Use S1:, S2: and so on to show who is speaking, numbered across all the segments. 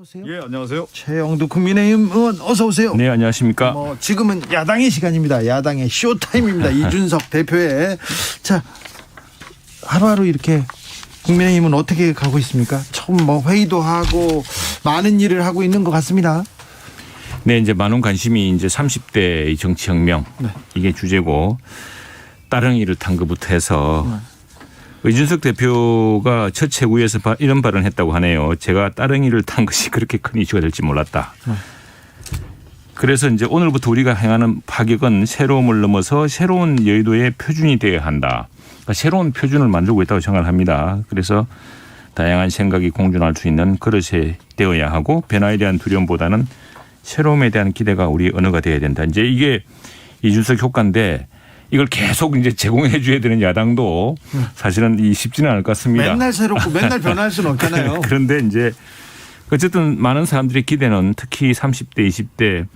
S1: 오세요.
S2: 예, 안녕하세요.
S1: 최영두 국민의힘 의원 어서 오세요.
S2: 네, 안녕하십니까.
S1: 지금은 야당의 시간입니다. 야당의 쇼타임입니다. 이준석 대표의 자 하루하루 이렇게 국민의힘은 어떻게 가고 있습니까? 처음 회의도 하고 많은 일을 하고 있는 것 같습니다.
S2: 네, 이제 많은 관심이 이제 30대 정치혁명 이게 주제고 따릉이를 탄 것부터 해서 이준석 대표가 첫 최고위에서 이런 발언을 했다고 하네요. 제가 따릉이를 탄 것이 그렇게 큰 이슈가 될지 몰랐다. 그래서 이제 오늘부터 우리가 행하는 파격은 새로움을 넘어서 새로운 여의도의 표준이 되어야 한다. 그러니까 새로운 표준을 만들고 있다고 생각을 합니다. 그래서 다양한 생각이 공존할 수 있는 그릇이 되어야 하고 변화에 대한 두려움보다는 새로움에 대한 기대가 우리 언어가 되어야 된다. 이제 이게 이준석 효과인데 이걸 계속 이제 제공해 줘야 되는 야당도 사실은 쉽지는 않을 것 같습니다.
S1: 맨날 새롭고 맨날 변할 수는 없잖아요.
S2: 그런데 이제 어쨌든 많은 사람들의 기대는 특히 30대, 20대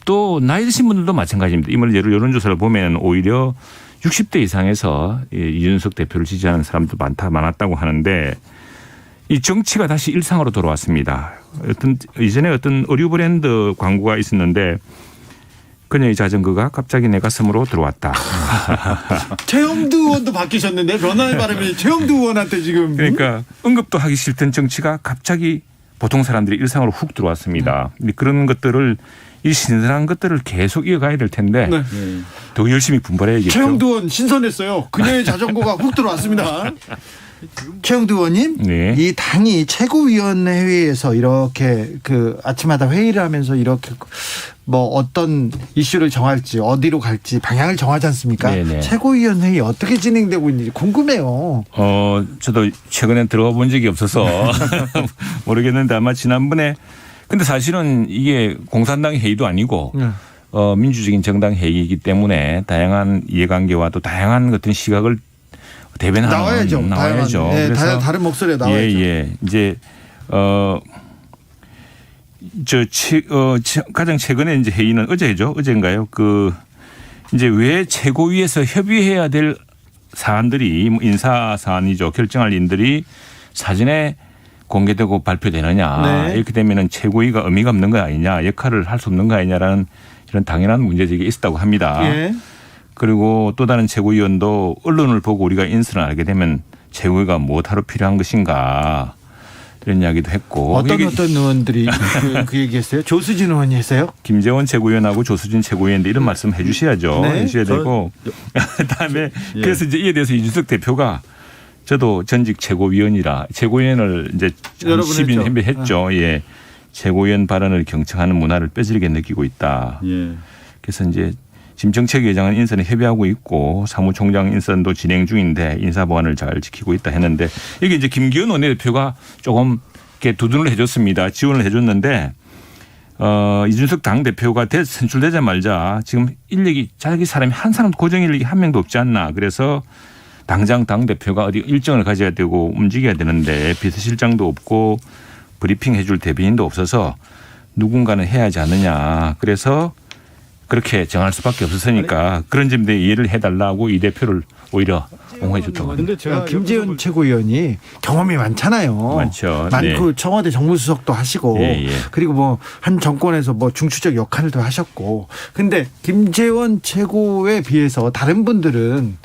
S2: 또 나이 드신 분들도 마찬가지입니다. 이번 여론조사를 보면 오히려 60대 이상에서 이준석 대표를 지지하는 사람도 많았다고 하는데 이 정치가 다시 일상으로 돌아왔습니다. 이전에 어떤 의류 브랜드 광고가 있었는데 그녀의 자전거가 갑자기 내 가슴으로 들어왔다.
S1: 최영두 의원도 바뀌셨는데 변화의 바람이 최영두 의원한테 지금.
S2: 그러니까 언급도 하기 싫던 정치가 갑자기 보통 사람들이 일상으로 훅 들어왔습니다. 그런 것들을 이 신선한 것들을 계속 이어가야 될 텐데 더 열심히 분발해야겠죠.
S1: 최영두 의원 신선했어요. 그녀의 자전거가 훅 들어왔습니다. 최영두 의원님,
S2: 네.
S1: 이 당이 최고위원회 회의에서 이렇게 아침마다 회의를 하면서 이렇게 어떤 이슈를 정할지 어디로 갈지 방향을 정하지 않습니까?
S2: 네네.
S1: 최고위원 회의 어떻게 진행되고 있는지 궁금해요.
S2: 저도 최근에 들어가 본 적이 없어서 모르겠는데 아마 지난번에 근데 사실은 이게 공산당 회의도 아니고 민주적인 정당 회의이기 때문에 다양한 이해관계와 또 다양한 어떤 시각을 대변하는 나와야죠.
S1: 네,
S2: 그래서
S1: 다른 목소리에 나와야죠.
S2: 예. 이제 가장 최근에 이제 회의는 어제인가요? 이제 왜 최고위에서 협의해야 될 사안들이 인사 사안이죠. 결정할 일들이 사전에 공개되고 발표되느냐.
S1: 네.
S2: 이렇게 되면은 최고위가 의미가 없는 거 아니냐, 역할을 할 수 없는 거 아니냐라는 이런 당연한 문제제기가 있었다고 합니다.
S1: 예.
S2: 그리고 또 다른 최고위원도 언론을 보고 우리가 인선을 알게 되면 최고위가 무엇하러 필요한 것인가 이런 이야기도 했고.
S1: 어떤 의원들이 그 얘기했어요? 조수진 의원이 했어요?
S2: 김재원 최고위원하고 조수진 최고위원인데 이런 말씀 해 주셔야죠.
S1: 네.
S2: 해 주셔야 되고. 그다음에 그래서 이제 이에 대해서 이준석 대표가 저도 전직 최고위원이라 최고위원을 이제 10인 했죠. 예. 최고위원 발언을 경청하는 문화를 뼈저리게 느끼고 있다.
S3: 예.
S2: 그래서 이제 지금 정책위원장은 인선에 협의하고 있고 사무총장 인선도 진행 중인데 인사보안을 잘 지키고 있다 했는데 이게 이제 김기현 원내대표가 조금 이렇게 두둔을 해줬습니다. 지원을 해줬는데 이준석 당대표가 선출되자마자 지금 인력이 자기 사람이 한 사람 고정 인력이 한 명도 없지 않나. 그래서 당장 당대표가 어디 일정을 가져야 되고 움직여야 되는데 비서실장도 없고 브리핑 해줄 대변인도 없어서 누군가는 해야 하지 않느냐. 그래서 그렇게 정할 수밖에 없었으니까 그런 점에 이해를 해달라고 이 대표를 오히려 옹호해 줬다고 합니다.
S3: 근데 제가
S1: 김재원 최고위원이 경험이 많잖아요.
S2: 많죠.
S1: 많고
S2: 네.
S1: 청와대 정무수석도 하시고
S2: 예.
S1: 그리고 한 정권에서 중추적 역할도 하셨고. 근데 김재원 최고에 비해서 다른 분들은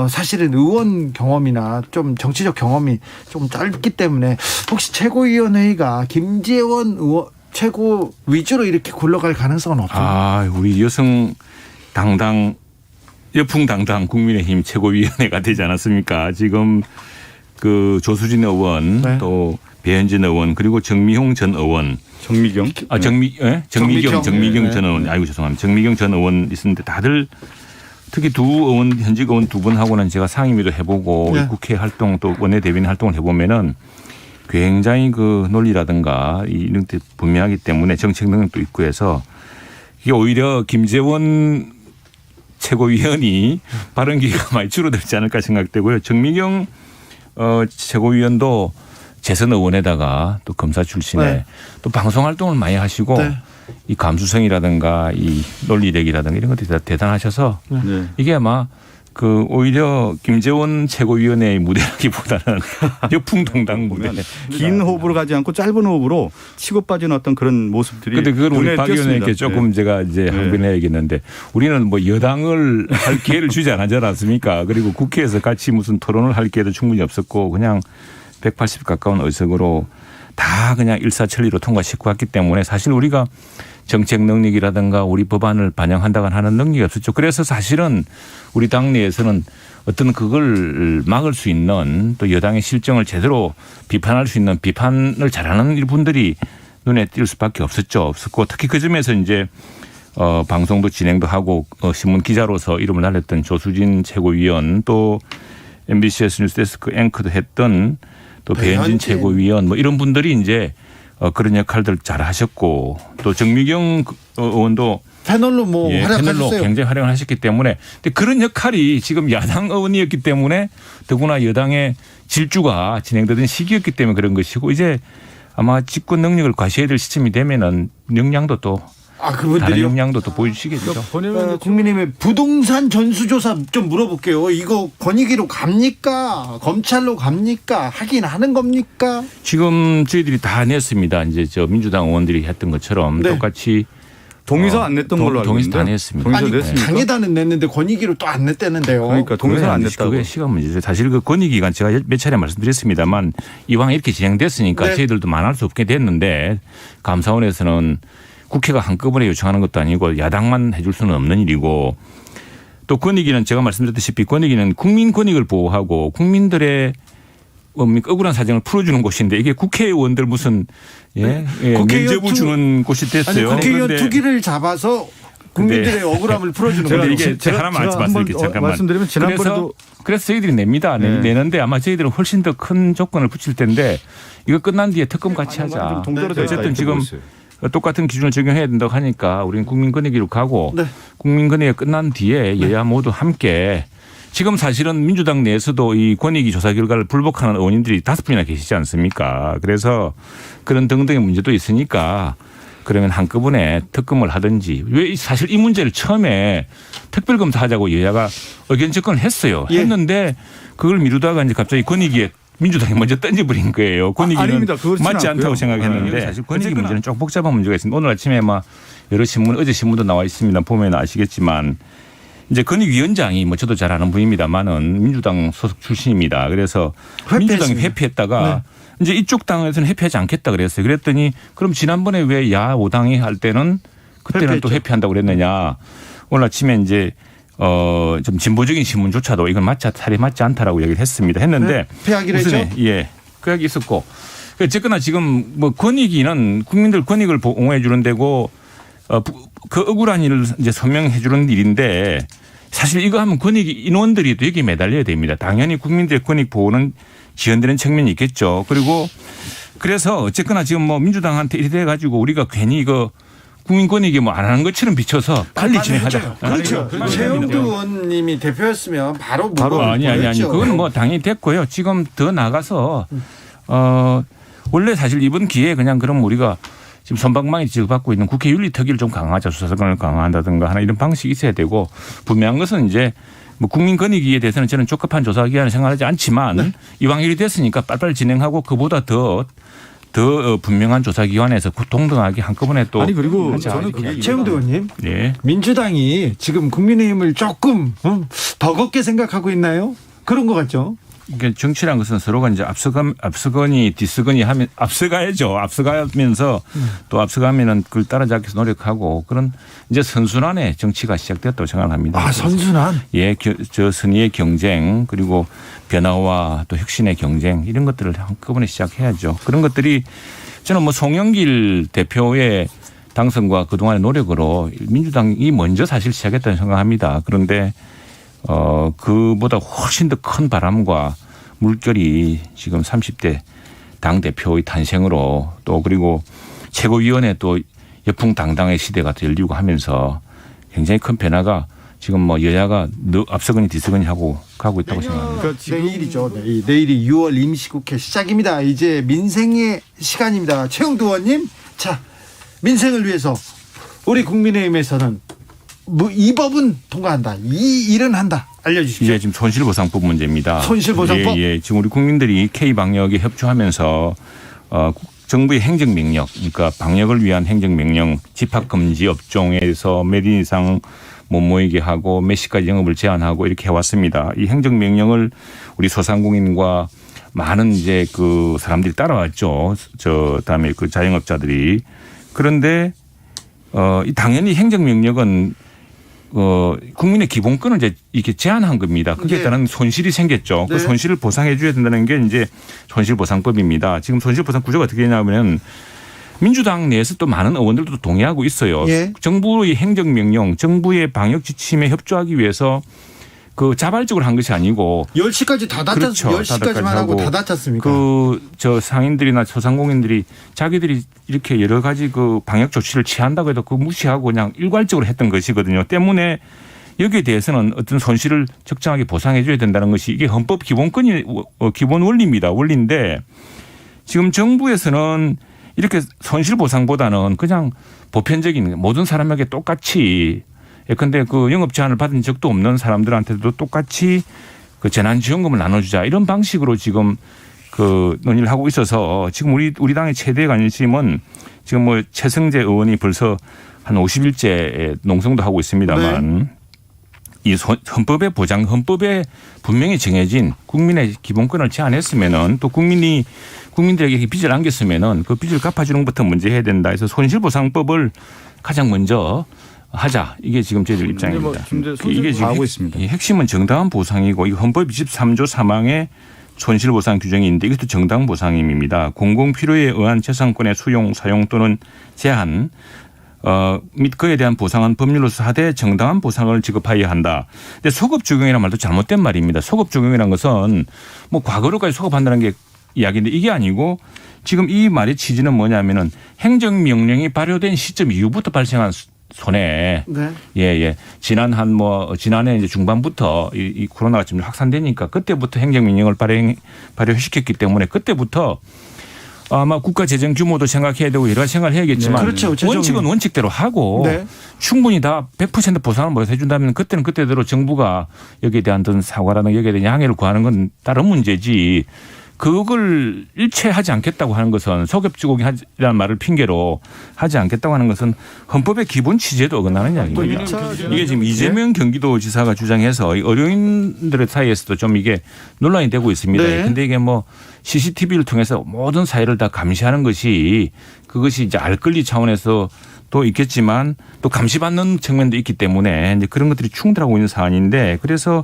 S1: 사실은 의원 경험이나 좀 정치적 경험이 좀 짧기 때문에 혹시 최고위원회의가 김재원 의원 최고 위주로 이렇게 굴러갈 가능성은 없습니다.
S2: 우리 여풍당당 국민의힘 최고위원회가 되지 않았습니까? 지금 조수진 의원 또 배현진 의원 그리고 정미용 전 의원.
S3: 정미경.
S2: 정미경 전 의원. 아이고 죄송합니다. 정미경 전 의원 있었는데 다들 특히 현직 의원 두 분하고는 제가 상임위도 해보고 국회 활동 또 원내대변인 활동을 해보면은 굉장히 논리라든가 이런 데 분명하기 때문에 정책 능력도 있고 해서 이게 오히려 김재원 최고위원이 발언 기회가 많이 줄어들지 않을까 생각되고요. 정미경 최고위원도 재선 의원에다가 또 검사 출신에 또 방송 활동을 많이 하시고 이 감수성이라든가 이 논리력이라든가 이런 것들이 다 대단하셔서 이게 아마 그 오히려 김재원 최고위원회의 무대라기보다는 역풍동당 무대.
S3: 긴 호흡으로 가지 않고 짧은 호흡으로 치고 빠지는 어떤 그런 모습들이.
S2: 근데 그걸 우리
S3: 눈에
S2: 박 의원에게
S3: 띄었습니다.
S2: 조금 제가 이제 항변해야겠는데 우리는 뭐 여당을 할 기회를 주지 않았습니까? 그리고 국회에서 같이 무슨 토론을 할 기회도 충분히 없었고 그냥 180 가까운 의석으로 다 그냥 일사천리로 통과시키고 왔기 때문에 사실 우리가 정책 능력이라든가 우리 법안을 반영한다거나 하는 능력이 없었죠. 그래서 사실은 우리 당내에서는 어떤 그걸 막을 수 있는 또 여당의 실정을 제대로 비판할 수 있는 비판을 잘하는 분들이 눈에 띌 수밖에 없었고 특히 그 점에서 이제 방송도 진행도 하고 신문 기자로서 이름을 날렸던 조수진 최고위원 또 MBCS 뉴스데스크 앵커도 했던 또 배현진 최고위원 뭐 이런 분들이 이제 그런 역할들 잘 하셨고 또 정미경 의원도
S1: 패널로 뭐
S2: 패널로
S1: 활약하셨어요.
S2: 굉장히 활약을 하셨기 때문에 근데 그런 역할이 지금 야당 의원이었기 때문에 더구나 여당의 질주가 진행되던 시기였기 때문에 그런 것이고 이제 아마 집권 능력을 과시해야 될 시점이 되면은 역량도 또 다른
S1: 그분들이요?
S2: 역량도 또 보여주시겠죠.
S1: 국민의힘의 부동산 전수조사 좀 물어볼게요. 이거 권익위로 갑니까? 검찰로 갑니까? 하긴 하는 겁니까?
S2: 지금 저희들이 다 냈습니다. 이제 저 민주당 의원들이 했던 것처럼
S1: 네.
S2: 똑같이
S3: 동의서 안 냈던 걸로 알고
S2: 동의서
S3: 있는데.
S2: 다 냈습니다.
S3: 동의서
S1: 아니
S3: 냈습니까?
S1: 당에다는 냈는데 권익위로 또 안 냈다는데요.
S3: 그러니까 동의서 안 냈다고.
S2: 그게 시간 문제죠. 사실 그 권익위가 제가 몇 차례 말씀드렸습니다만 이왕 이렇게 진행됐으니까
S1: 네.
S2: 저희들도 만할 수 없게 됐는데 감사원에서는 국회가 한꺼번에 요청하는 것도 아니고 야당만 해줄 수는 없는 일이고 또 권익위는 제가 말씀드렸다시피 권익위는 국민 권익을 보호하고 국민들의 억울한 사정을 풀어주는 곳인데 이게 국회의원들 무슨
S1: 국회의원
S2: 면접을 주는 곳이 됐어요.
S1: 국회의원
S2: 그런데
S1: 투기를 잡아서 국민들의 억울함을 풀어주는
S2: 근데
S1: 거예요.
S2: 이게 제가 하나만 말씀드릴게요. 잠깐만.
S3: 말씀드리면 지난번에도
S2: 그래서 저희들이 냅니다.
S3: 네.
S2: 내는데 아마 저희들은 훨씬 더 큰 조건을 붙일 텐데 이거 끝난 뒤에 특검 같이 하자.
S3: 동떨어져 있다
S2: 어쨌든
S3: 이렇게
S2: 지금
S3: 보고 있어요.
S2: 똑같은 기준을 적용해야 된다고 하니까 우리는 국민권익위로 가고
S1: 네.
S2: 국민권익위가 끝난 뒤에 여야 모두 함께 지금 사실은 민주당 내에서도 이 권익위 조사 결과를 불복하는 의원님들이 5분이나 계시지 않습니까? 그래서 그런 등등의 문제도 있으니까 그러면 한꺼번에 특검을 하든지 왜 사실 이 문제를 처음에 특별검사 하자고 여야가 의견 접근을 했어요.
S1: 예.
S2: 했는데 그걸 미루다가 이제 갑자기 권익위에 민주당이 먼저 던져버린 거예요. 권익위는
S3: 아닙니다. 그렇지는
S2: 맞지 않다고
S3: 않고요.
S2: 생각했는데 사실 권익위 문제는 조금 복잡한 문제가 있습니다. 오늘 아침에 막 여러 신문 어제 신문도 나와 있습니다. 보면 아시겠지만 이제 권익위원장이 뭐 저도 잘 아는 분입니다만은 민주당 소속 출신입니다. 그래서 민주당이 회피했다가 이제 이쪽 당에서는 회피하지 않겠다 그랬어요. 그랬더니 그럼 지난번에 왜 야 5당이 할 때는 그때는 또 회피한다고 그랬느냐. 오늘 아침에 이제 좀 진보적인 신문조차도 이건 사례 맞지 않다라고 얘기를 했습니다. 했는데
S1: 회피하기로 했죠.
S2: 예. 그 얘기 있었고 어쨌거나 지금 뭐 권익위는 국민들 권익을 보호해 주는 데고 그 억울한 일을 이제 서명해 주는 일인데 사실 이거 하면 권익위 인원들이 또 여기 매달려야 됩니다. 당연히 국민들의 권익 보호는 지연되는 측면이 있겠죠. 그리고 그래서 어쨌거나 지금 뭐 민주당한테 이래 가지고 우리가 괜히 이거 국민 권익이 뭐 안 하는 것처럼 비춰서 빨리 진행하자.
S1: 그렇죠. 최영두 의원님이 대표였으면 바로
S2: 아니 그건 뭐 당연히 됐고요. 지금 더 나가서 원래 사실 이번 기회에 그냥 그럼 우리가 지금 선방망이 지급받고 있는 국회 윤리특위를 좀 강화하자. 수사권을 강화한다든가 하는 이런 방식이 있어야 되고 분명한 것은 이제 뭐 국민권익위에 대해서는 저는 적합한 조사기관을 생각하지 않지만 이왕 일이 됐으니까 빨리빨리 진행하고 그보다 더 분명한 조사기관에서 동등하게 한꺼번에 또
S3: 아니 그리고
S2: 하자.
S3: 저는 그게
S1: 최영두 의원님,
S2: 네.
S1: 민주당이 지금 국민의힘을 조금 더 걷게 생각하고 있나요? 그런 것 같죠.
S2: 그러니까 정치란 것은 서로가 이제 앞서거니 뒤서거니 하면 앞서가야죠. 앞서가면서 또 앞서가면은 그걸 따라잡기 위해서 노력하고 그런 이제 선순환의 정치가 시작되었다고 생각합니다.
S1: 아, 선순환.
S2: 예, 저 선의의 경쟁 그리고 변화와 또 혁신의 경쟁 이런 것들을 한꺼번에 시작해야죠. 그런 것들이 저는 뭐 송영길 대표의 당선과 그동안의 노력으로 민주당이 먼저 사실 시작했다고 생각합니다. 그런데 그보다 훨씬 더 큰 바람과 물결이 지금 30대 당대표의 탄생으로 또 그리고 최고위원회 또 여풍당당의 시대가 또 열리고 하면서 굉장히 큰 변화가 지금 뭐 여야가 앞서거니 뒤서거니 하고 가고 있다고 생각합니다.
S1: 그러니까 내일이죠. 내일이 6월 임시국회 시작입니다. 이제 민생의 시간입니다. 최영두 의원님, 자 민생을 위해서 우리 국민의힘에서는 뭐 이 법은 통과한다, 이 일은 한다. 알려주십시오.
S2: 이게 지금 손실보상법 문제입니다.
S1: 손실보상법?
S2: 예. 지금 우리 국민들이 K 방역에 협조하면서 정부의 행정명령, 그러니까 방역을 위한 행정명령, 집합금지 업종에서 몇 인 이상 못 모이게 하고 몇 시까지 영업을 제한하고 이렇게 해왔습니다. 이 행정명령을 우리 소상공인과 많은 이제 그 사람들이 따라왔죠. 그다음에 그 자영업자들이. 그런데 당연히 행정명령은 국민의 기본권을 이제 이렇게 제한한 겁니다. 그게 따른 손실이 생겼죠.
S1: 네.
S2: 그 손실을 보상해 줘야 된다는 게 이제 손실보상법입니다. 지금 손실보상 구조가 어떻게 되냐면 민주당 내에서 또 많은 의원들도 동의하고 있어요.
S1: 예.
S2: 정부의 행정명령, 정부의 방역 지침에 협조하기 위해서 그 자발적으로 한 것이 아니고
S1: 10시까지 다 닫혔습니다.
S2: 그렇죠.
S1: 10시까지만 하고 다 닫혔습니까?
S2: 저 상인들이나 소상공인들이 자기들이 이렇게 여러 가지 그 방역 조치를 취한다고 해도 그 무시하고 그냥 일괄적으로 했던 것이거든요. 때문에 여기에 대해서는 어떤 손실을 적정하게 보상해 줘야 된다는 것이 이게 헌법 기본권이 기본 원리입니다. 원리인데 지금 정부에서는 이렇게 손실보상보다는 그냥 보편적인 모든 사람에게 똑같이 예컨대 그 영업 제한을 받은 적도 없는 사람들한테도 똑같이 그 재난지원금을 나눠주자 이런 방식으로 지금 그 논의를 하고 있어서 지금 우리 당의 최대 관심은 지금 뭐 최승재 의원이 벌써 한 50일째 농성도 하고 있습니다만
S1: 네.
S2: 이 헌법의 보장, 헌법에 분명히 정해진 국민의 기본권을 제한했으면은 또 국민들에게 빚을 안겼으면은 그 빚을 갚아주는 것부터 먼저 해야 된다 해서 손실보상법을 가장 먼저 하자. 이게 지금 저희들 입장입니다. 이게 지금
S3: 하고 있습니다.
S2: 핵심은 정당한 보상이고 이 헌법 23조 3항에 손실보상 규정이 있는데 이것도 정당 보상임입니다. 공공필요에 의한 재산권의 수용, 사용 또는 제한 및 그에 대한 보상은 법률로서 하되 정당한 보상을 지급하여야 한다. 근데 소급 적용이라는 말도 잘못된 말입니다. 소급 적용이라는 것은 뭐 과거로까지 소급한다는 게 이야기인데 이게 아니고 지금 이 말의 취지는 뭐냐면은 행정명령이 발효된 시점 이후부터 발생한 손해.
S1: 네.
S2: 예. 지난해 이제 중반부터 이 코로나가 좀 확산되니까 그때부터 행정명령을 발효시켰기 때문에 그때부터 아마 국가 재정 규모도 생각해야 되고 여러 가지 생각을 해야겠지만
S1: 네. 그렇죠.
S2: 원칙은 원칙대로 하고
S1: 네.
S4: 충분히 다 100% 보상을 못 해준다면 그때는 그때대로 정부가 여기에 대한 어떤 사과라든가 여기에 대한 양해를 구하는 건 다른 문제지. 그걸 일체하지 않겠다고 하는 것은 소급주공이라는 말을 핑계로 하지 않겠다고 하는 것은 헌법의 기본 취지에도 어긋나는 이야기입니다. 이게 지금 이재명 경기도지사가 주장해서 의료인들의 사이에서도 좀 이게 논란이 되고 있습니다. 그런데
S1: 네.
S4: 이게 뭐 CCTV를 통해서 모든 사회를 다 감시하는 것이 그것이 이제 알 권리 차원에서 또 있겠지만 또 감시받는 측면도 있기 때문에 이제 그런 것들이 충돌하고 있는 사안인데 그래서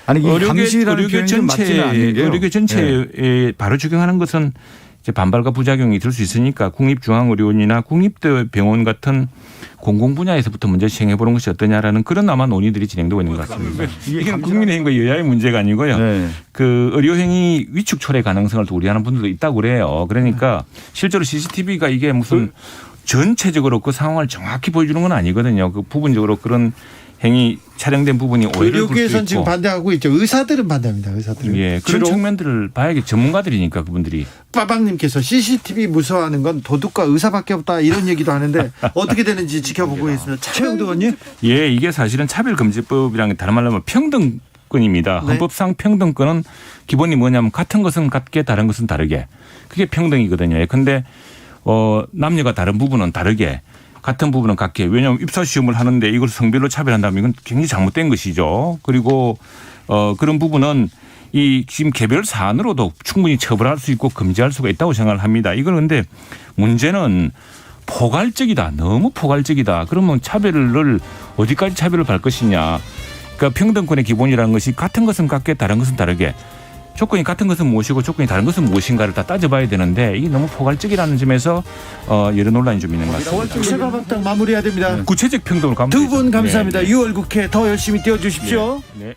S3: 아니 이 감시라는 표현이 좀 맞지는 않는 게요.
S2: 의료계 전체에 바로 적용하는 것은 이제 반발과 부작용이 들 수 있으니까 국립중앙의료원이나 국립대병원 같은 공공 분야에서부터 먼저 시행해 보는 것이 어떠냐라는 그런 아마 논의들이 진행되고 있는 것 같습니다. 이게 국민의힘과 여야의 문제가 아니고요.
S3: 네.
S2: 그 의료행위 위축 초래 가능성을 또 우려하는 분들도 있다고 그래요. 그러니까 실제로 CCTV가 이게 무슨 전체적으로 그 상황을 정확히 보여주는 건 아니거든요. 그 부분적으로 그런 행위 촬영된 부분이 오해를 줄 수 있고.
S1: 의료계에서는 지금 반대하고 있죠. 의사들은 반대합니다. 의사들은.
S2: 예, 그런
S1: 주로
S2: 측면들을 봐야겠 전문가들이니까 그분들이.
S1: 빠방님께서 CCTV 무서워하는 건 도둑과 의사밖에 없다 이런 얘기도 하는데 어떻게 되는지 지켜보고 있습니다. 최영도 의원님.
S2: 예, 이게 사실은 차별금지법이라는 게 다른 말로 하면 평등권입니다.
S1: 네.
S2: 헌법상 평등권은 기본이 뭐냐면 같은 것은 같게 다른 것은 다르게. 그게 평등이거든요. 그런데 남녀가 다른 부분은 다르게. 같은 부분은 같게. 왜냐하면 입사 시험을 하는데 이걸 성별로 차별한다면 이건 굉장히 잘못된 것이죠. 그리고 그런 부분은 이 지금 개별 사안으로도 충분히 처벌할 수 있고 금지할 수가 있다고 생각을 합니다. 이걸 근데 문제는 포괄적이다. 너무 포괄적이다. 그러면 차별을 어디까지 차별을 갈 것이냐. 그러니까 평등권의 기본이라는 것이 같은 것은 같게 다른 것은 다르게. 조건이 같은 것은 무엇이고 조건이 다른 것은 무엇인가를 다 따져봐야 되는데 이게 너무 포괄적이라는 점에서 여러 논란이 좀 있는 것 같습니다.
S1: 최가박당 마무리해야 됩니다.
S2: 구체적 평등으로 가면
S1: 두 분
S2: 되죠.
S1: 감사합니다.
S2: 네.
S1: 6월 국회 더 열심히 뛰어주십시오.
S2: 네.